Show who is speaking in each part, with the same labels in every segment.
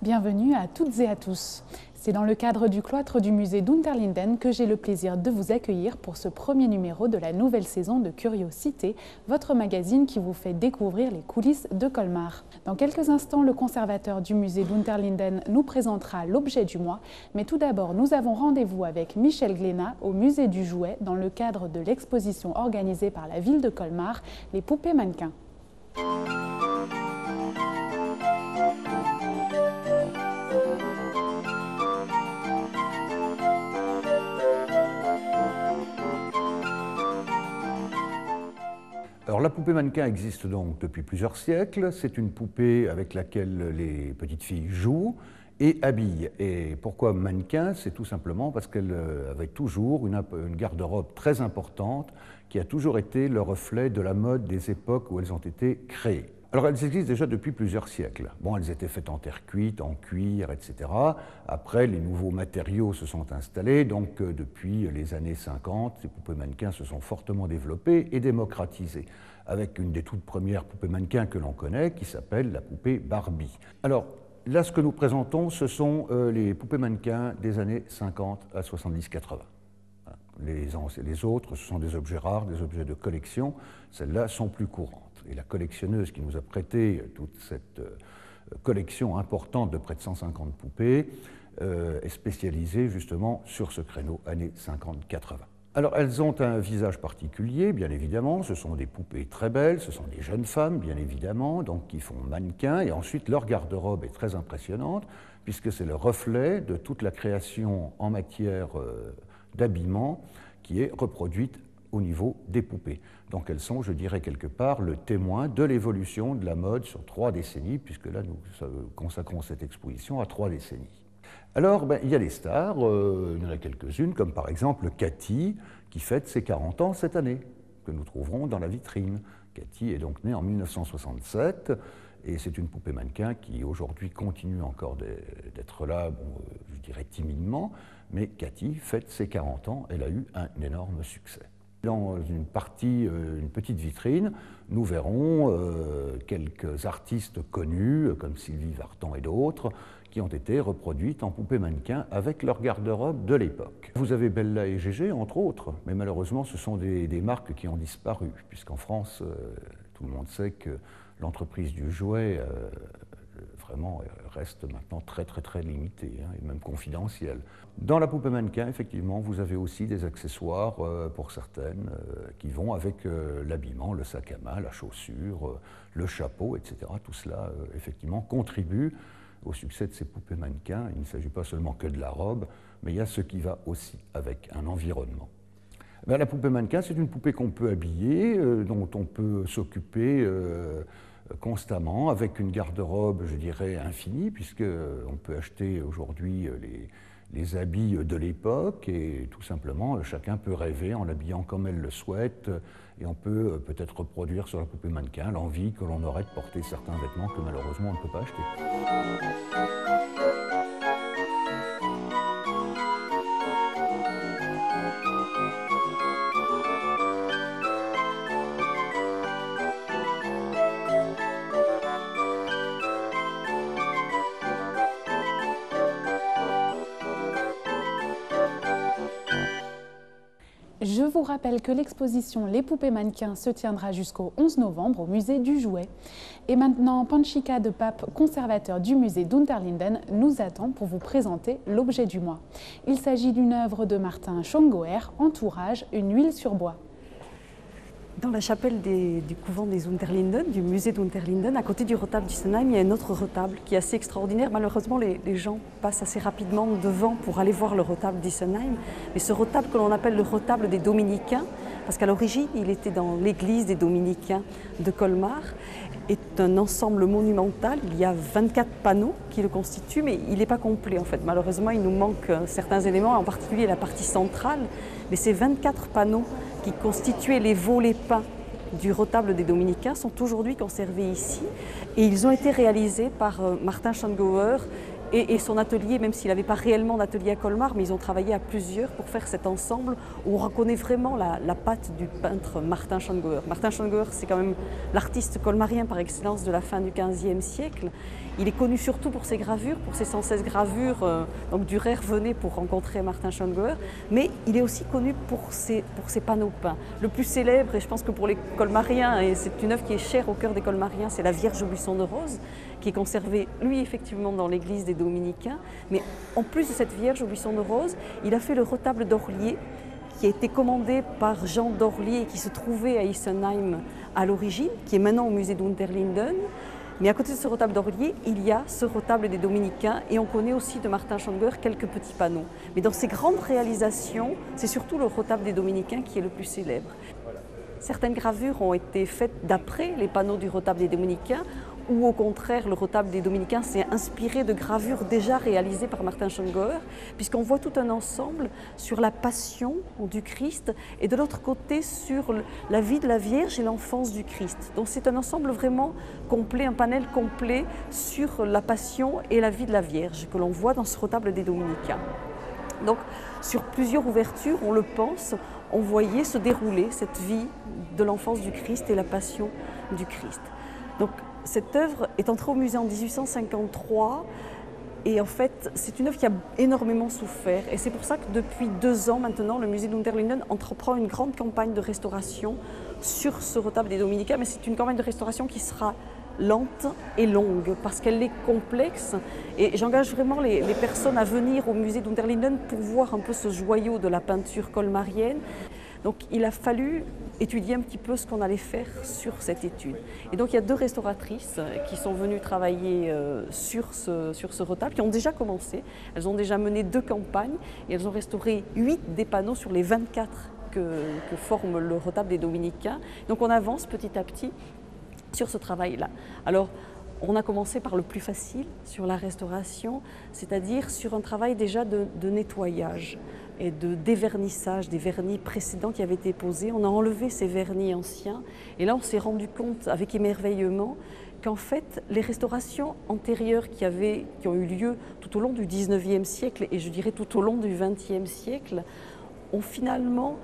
Speaker 1: Bienvenue à toutes et à tous. C'est dans le cadre du cloître du musée d'Unterlinden que j'ai le plaisir de vous accueillir pour ce premier numéro de la nouvelle saison de Curiosité, votre magazine qui vous fait découvrir les coulisses de Colmar. Dans quelques instants, le conservateur du musée d'Unterlinden nous présentera l'objet du mois, mais tout d'abord, nous avons rendez-vous avec Michel Glénat au musée du jouet dans le cadre de l'exposition organisée par la ville de Colmar, les poupées mannequins.
Speaker 2: Alors la poupée mannequin existe donc depuis plusieurs siècles. C'est une poupée avec laquelle les petites filles jouent et habillent. Et pourquoi mannequin? C'est tout simplement parce qu'elle avait toujours une garde-robe très importante qui a toujours été le reflet de la mode des époques où elles ont été créées. Alors elles existent déjà depuis plusieurs siècles. Bon, elles étaient faites en terre cuite, en cuir, etc. Après, les nouveaux matériaux se sont installés, donc depuis les années 50, ces poupées mannequins se sont fortement développées et démocratisées, avec une des toutes premières poupées mannequins que l'on connaît, qui s'appelle la poupée Barbie. Alors là, ce que nous présentons, ce sont les poupées mannequins des années 50 à 70-80. Les autres, ce sont des objets rares, des objets de collection. Celles-là sont plus courantes. Et la collectionneuse qui nous a prêté toute cette collection importante de près de 150 poupées est spécialisée justement sur ce créneau années 50-80. Alors elles ont un visage particulier, bien évidemment, ce sont des poupées très belles, ce sont des jeunes femmes, bien évidemment, donc qui font mannequin, et ensuite leur garde-robe est très impressionnante, puisque c'est le reflet de toute la création en matière d'habillement qui est reproduite au niveau des poupées. Donc elles sont, je dirais, quelque part le témoin de l'évolution de la mode sur 3 décennies, puisque là nous consacrons cette exposition à 3 décennies. Alors, il y a des stars, il y en a quelques-unes, comme par exemple Cathy, qui fête ses 40 ans cette année, que nous trouverons dans la vitrine. Cathy est donc née en 1967, et c'est une poupée mannequin qui aujourd'hui continue encore d'être là, bon, je dirais timidement, mais Cathy fête ses 40 ans, elle a eu un énorme succès. Dans une petite vitrine, nous verrons quelques artistes connus, comme Sylvie Vartan et d'autres, qui ont été reproduites en poupée mannequin avec leur garde-robe de l'époque. Vous avez Bella et Gégé, entre autres, mais malheureusement, ce sont des marques qui ont disparu, puisqu'en France, tout le monde sait que l'entreprise du jouet vraiment reste maintenant très limitée, et même confidentielle. Dans la poupée mannequin, effectivement, vous avez aussi des accessoires pour certaines qui vont avec l'habillement, le sac à main, la chaussure, le chapeau, etc. Tout cela, effectivement, contribue au succès de ces poupées mannequins. Il ne s'agit pas seulement que de la robe, mais il y a ce qui va aussi avec un environnement. La poupée mannequin, c'est une poupée qu'on peut habiller, dont on peut s'occuper constamment, avec une garde-robe, je dirais, infinie, puisqu'on peut acheter aujourd'hui les habits de l'époque, et tout simplement, chacun peut rêver en l'habillant comme elle le souhaite, et on peut peut-être reproduire sur la poupée mannequin l'envie que l'on aurait de porter certains vêtements que malheureusement on ne peut pas acheter.
Speaker 1: Je vous rappelle que l'exposition Les poupées mannequins se tiendra jusqu'au 11 novembre au musée du jouet. Et maintenant, Panchika de Pape, conservateur du musée d'Unterlinden, nous attend pour vous présenter l'objet du mois. Il s'agit d'une œuvre de Martin Schongauer, Entourage, une huile sur bois.
Speaker 3: Dans la chapelle du couvent des Unterlinden, du musée d'Unterlinden, à côté du retable d'Isenheim, il y a un autre retable qui est assez extraordinaire. Malheureusement, les gens passent assez rapidement devant pour aller voir le retable d'Isenheim. Mais ce retable que l'on appelle le retable des Dominicains, parce qu'à l'origine, il était dans l'église des Dominicains de Colmar, est un ensemble monumental. Il y a 24 panneaux qui le constituent, mais il n'est pas complet en fait. Malheureusement, il nous manque certains éléments, en particulier la partie centrale. Mais ces 24 panneaux qui constituaient les volets peints du retable des Dominicains sont aujourd'hui conservés ici. Et ils ont été réalisés par Martin Schongauer et son atelier, même s'il n'avait pas réellement d'atelier à Colmar, mais ils ont travaillé à plusieurs pour faire cet ensemble où on reconnaît vraiment la patte du peintre Martin Schongauer. Martin Schongauer, c'est quand même l'artiste colmarien par excellence de la fin du XVe siècle. Il est connu surtout pour ses gravures, pour ses 116 gravures. Donc Dürer venait pour rencontrer Martin Schongauer, mais il est aussi connu pour ses panneaux peints. Le plus célèbre, et je pense que pour les colmariens, et c'est une œuvre qui est chère au cœur des colmariens, c'est la Vierge au buisson de rose, qui est conservée, lui, effectivement, dans l'église des Dominicains. Mais en plus de cette Vierge au buisson de rose, il a fait le retable d'Orlier, qui a été commandé par Jean d'Orlier et qui se trouvait à Isenheim à l'origine, qui est maintenant au musée d'Unterlinden. Mais à côté de ce retable d'Orlier, il y a ce retable des Dominicains et on connaît aussi de Martin Schongauer quelques petits panneaux. Mais dans ces grandes réalisations, c'est surtout le retable des Dominicains qui est le plus célèbre. Certaines gravures ont été faites d'après les panneaux du retable des Dominicains, ou au contraire, le retable des Dominicains s'est inspiré de gravures déjà réalisées par Martin Schongauer, puisqu'on voit tout un ensemble sur la passion du Christ et de l'autre côté sur la vie de la Vierge et l'enfance du Christ. Donc c'est un ensemble vraiment complet, un panel complet sur la passion et la vie de la Vierge que l'on voit dans ce retable des Dominicains. Donc sur plusieurs ouvertures, on le pense, on voyait se dérouler cette vie de l'enfance du Christ et la passion du Christ. Donc cette œuvre est entrée au musée en 1853 et en fait c'est une œuvre qui a énormément souffert et c'est pour ça que depuis 2 ans maintenant le musée d'Unterlinden entreprend une grande campagne de restauration sur ce retable des Dominicains, mais c'est une campagne de restauration qui sera lente et longue parce qu'elle est complexe et j'engage vraiment les personnes à venir au musée d'Unterlinden pour voir un peu ce joyau de la peinture colmarienne. Donc il a fallu étudier un petit peu ce qu'on allait faire sur cette étude. Et donc il y a 2 restauratrices qui sont venues travailler sur ce retable, qui ont déjà commencé. Elles ont déjà mené 2 campagnes et elles ont restauré 8 des panneaux sur les 24 que forme le retable des Dominicains. Donc on avance petit à petit sur ce travail-là. Alors, on a commencé par le plus facile sur la restauration, c'est-à-dire sur un travail déjà de nettoyage et de dévernissage des vernis précédents qui avaient été posés. On a enlevé ces vernis anciens et là on s'est rendu compte avec émerveillement qu'en fait les restaurations antérieures qui ont eu lieu tout au long du XIXe siècle et je dirais tout au long du XXe siècle ont finalement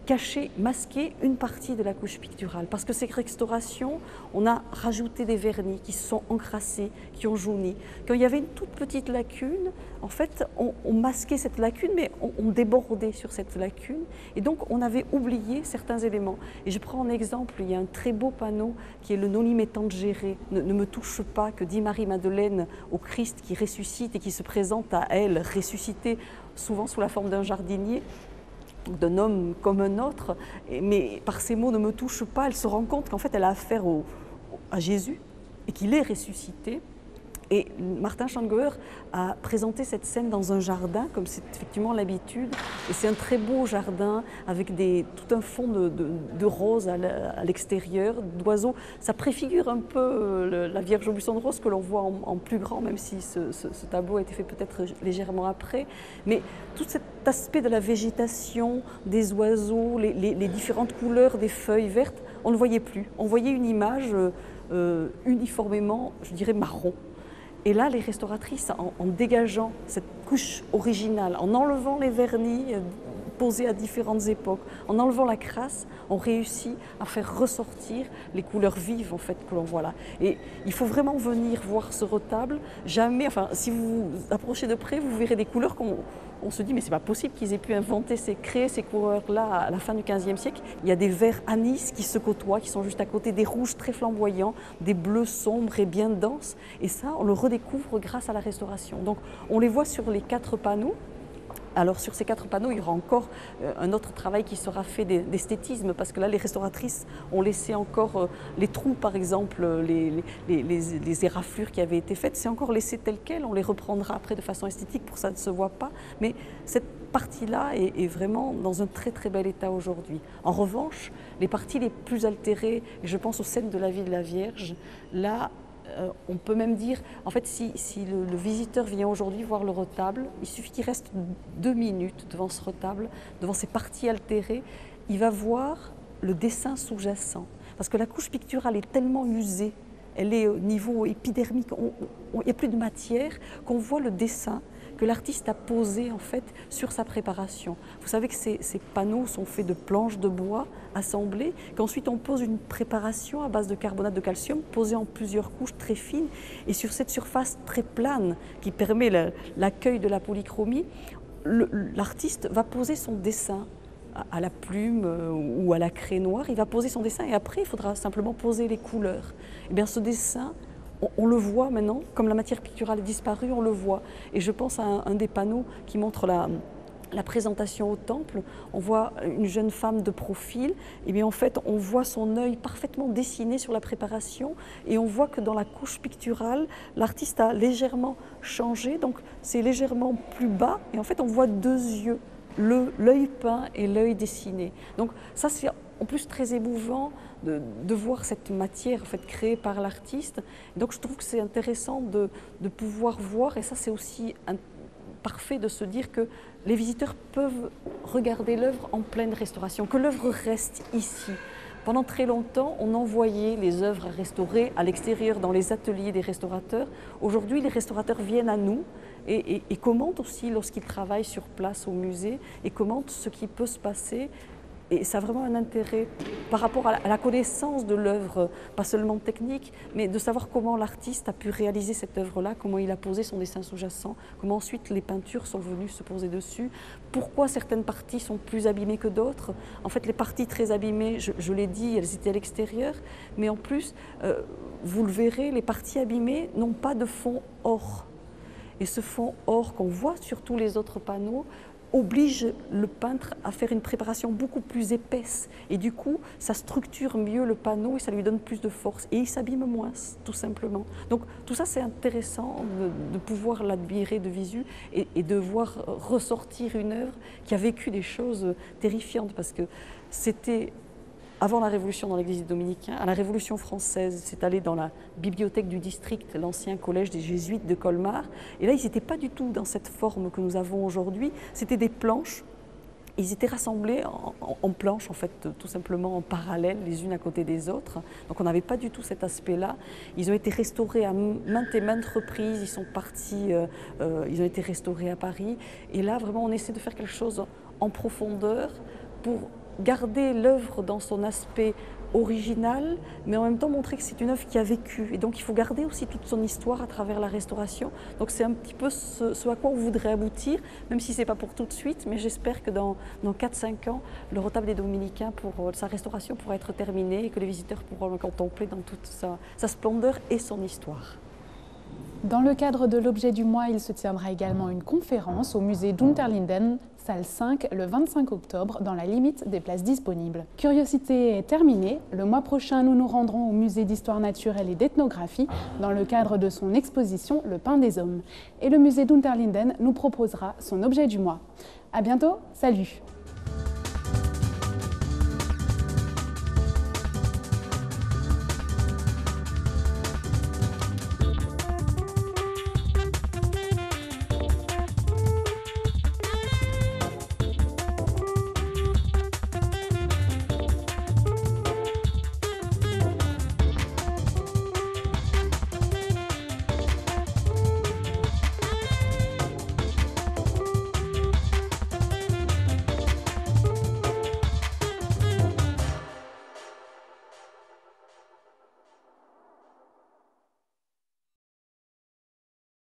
Speaker 3: caché, masqué une partie de la couche picturale. Parce que ces restaurations, on a rajouté des vernis qui se sont encrassés, qui ont jauni. Quand il y avait une toute petite lacune, en fait, on masquait cette lacune, mais on débordait sur cette lacune. Et donc, on avait oublié certains éléments. Et je prends en exemple, il y a un très beau panneau qui est le Noli me tangere, ne me touche pas, que dit Marie-Madeleine au Christ qui ressuscite et qui se présente à elle, ressuscité, souvent sous la forme d'un jardinier, d'un homme comme un autre, mais par ces mots « ne me touche pas », elle se rend compte qu'en fait elle a affaire à Jésus et qu'il est ressuscité. Et Martin Schongauer a présenté cette scène dans un jardin, comme c'est effectivement l'habitude. Et c'est un très beau jardin avec tout un fond de roses à l'extérieur, d'oiseaux. Ça préfigure un peu la Vierge au buisson de rose que l'on voit en plus grand, même si ce tableau a été fait peut-être légèrement après. Mais tout cet aspect de la végétation, des oiseaux, les différentes couleurs des feuilles vertes, on ne le voyait plus. On voyait une image uniformément, je dirais, marron. Et là, les restauratrices, en dégageant cette couche originale, en enlevant les vernis posés à différentes époques, en enlevant la crasse, ont réussi à faire ressortir les couleurs vives en fait, que l'on voit là. Et il faut vraiment venir voir ce retable. Jamais, enfin, si vous vous approchez de près, vous verrez des couleurs on se dit mais c'est pas possible qu'ils aient pu créer ces couleurs-là à la fin du XVe siècle. Il y a des verts anis qui se côtoient, qui sont juste à côté, des rouges très flamboyants, des bleus sombres et bien denses. Et ça, on le redécouvre grâce à la restauration. Donc on les voit sur les 4 panneaux. Alors sur ces 4 panneaux, il y aura encore un autre travail qui sera fait d'esthétisme parce que là, les restauratrices ont laissé encore les trous, par exemple, les éraflures qui avaient été faites, c'est encore laissé tel quel, on les reprendra après de façon esthétique pour que ça ne se voit pas. Mais cette partie-là est vraiment dans un très très bel état aujourd'hui. En revanche, les parties les plus altérées, et je pense aux scènes de la vie de la Vierge, là, on peut même dire, en fait, si le visiteur vient aujourd'hui voir le retable, il suffit qu'il reste 2 minutes devant ce retable, devant ces parties altérées, il va voir le dessin sous-jacent. Parce que la couche picturale est tellement usée, elle est au niveau épidermique, il n'y a plus de matière, qu'on voit le dessin que l'artiste a posé en fait sur sa préparation. Vous savez que ces panneaux sont faits de planches de bois assemblées, qu'ensuite on pose une préparation à base de carbonate de calcium posée en plusieurs couches très fines, et sur cette surface très plane qui permet l'accueil de la polychromie, l'artiste va poser son dessin à la plume ou à la craie noire, il va poser son dessin et après il faudra simplement poser les couleurs. Et bien ce dessin, on le voit maintenant, comme la matière picturale est disparue, on le voit. Et je pense à un des panneaux qui montre la présentation au temple. On voit une jeune femme de profil, et bien en fait on voit son œil parfaitement dessiné sur la préparation, et on voit que dans la couche picturale, l'artiste a légèrement changé, donc c'est légèrement plus bas, et en fait on voit deux yeux, l'œil peint et l'œil dessiné. Donc ça c'est en plus très émouvant de voir cette matière en fait, créée par l'artiste. Donc je trouve que c'est intéressant de pouvoir voir, et ça c'est aussi parfait de se dire que les visiteurs peuvent regarder l'œuvre en pleine restauration, que l'œuvre reste ici. Pendant très longtemps, on envoyait les œuvres à restaurer à l'extérieur, dans les ateliers des restaurateurs. Aujourd'hui, les restaurateurs viennent à nous et commentent aussi lorsqu'ils travaillent sur place au musée, et commentent ce qui peut se passer. Et ça a vraiment un intérêt par rapport à la connaissance de l'œuvre, pas seulement technique, mais de savoir comment l'artiste a pu réaliser cette œuvre-là, comment il a posé son dessin sous-jacent, comment ensuite les peintures sont venues se poser dessus, pourquoi certaines parties sont plus abîmées que d'autres. En fait, les parties très abîmées, je l'ai dit, elles étaient à l'extérieur, mais en plus, vous le verrez, les parties abîmées n'ont pas de fond or. Et ce fond or qu'on voit sur tous les autres panneaux oblige le peintre à faire une préparation beaucoup plus épaisse, et du coup ça structure mieux le panneau et ça lui donne plus de force et il s'abîme moins tout simplement. Donc tout ça c'est intéressant de pouvoir l'admirer de visu et de voir ressortir une œuvre qui a vécu des choses terrifiantes, parce que c'était avant la Révolution dans l'Église dominicaine. À la Révolution française, c'est allé dans la bibliothèque du district, l'ancien collège des Jésuites de Colmar. Et là, ils n'étaient pas du tout dans cette forme que nous avons aujourd'hui. C'était des planches. Ils étaient rassemblés en planches, en fait, tout simplement en parallèle, les unes à côté des autres. Donc on n'avait pas du tout cet aspect-là. Ils ont été restaurés à maintes et maintes reprises. Ils sont partis, ils ont été restaurés à Paris. Et là, vraiment, on essaie de faire quelque chose en profondeur pour garder l'œuvre dans son aspect original, mais en même temps montrer que c'est une œuvre qui a vécu. Et donc il faut garder aussi toute son histoire à travers la restauration. Donc c'est un petit peu ce à quoi on voudrait aboutir, même si ce n'est pas pour tout de suite, mais j'espère que dans 4-5 ans, le retable des Dominicains, pour sa restauration pourra être terminée et que les visiteurs pourront le contempler dans toute sa splendeur et son histoire.
Speaker 1: Dans le cadre de l'objet du mois, il se tiendra également une conférence au musée d'Unterlinden, salle 5, le 25 octobre, dans la limite des places disponibles. Curiosité est terminée. Le mois prochain, nous nous rendrons au musée d'histoire naturelle et d'ethnographie dans le cadre de son exposition Le pain des hommes. Et le musée d'Unterlinden nous proposera son objet du mois. À bientôt, salut!